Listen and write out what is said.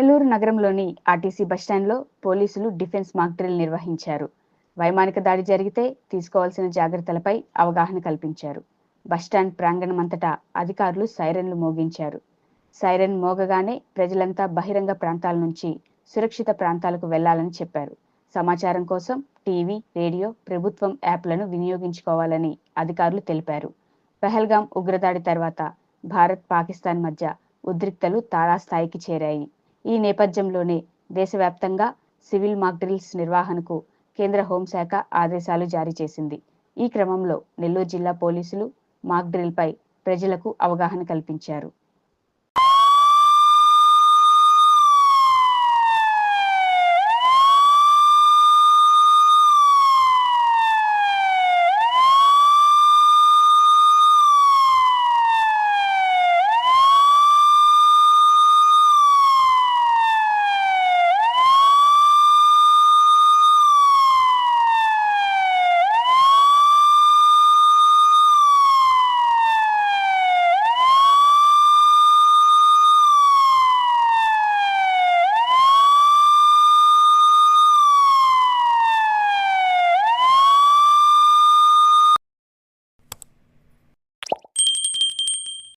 నెల్లూరు నగరంలోని ఆర్టీసీ బస్టాండ్లో పోలీసులు డిఫెన్స్ మాక్ డ్రిల్ నిర్వహించారు. వైమానిక దాడి జరిగితే తీసుకోవాల్సిన జాగ్రత్తలపై అవగాహన కల్పించారు. బస్టాండ్ ప్రాంగణమంతటా అధికారులు సైరన్లు మోగించారు. సైరన్ మోగగానే ప్రజలంతా బహిరంగ ప్రాంతాల నుంచి సురక్షిత ప్రాంతాలకు వెళ్లాలని చెప్పారు. సమాచారం కోసం టీవీ, రేడియో, ప్రభుత్వం యాప్లను వినియోగించుకోవాలని అధికారులు తెలిపారు. పహల్గాం ఉగ్రదాడి తర్వాత భారత్, పాకిస్తాన్ మధ్య ఉద్రిక్తలు తారాస్థాయికి చేరాయి. ఈ నేపథ్యంలోనే దేశవ్యాప్తంగా సివిల్ మాక్ డ్రిల్స్ నిర్వహణకు కేంద్ర హోంశాఖ ఆదేశాలు జారీ చేసింది. ఈ క్రమంలో నెల్లూరు జిల్లా పోలీసులు మాక్ డ్రిల్పై ప్రజలకు అవగాహన కల్పించారు.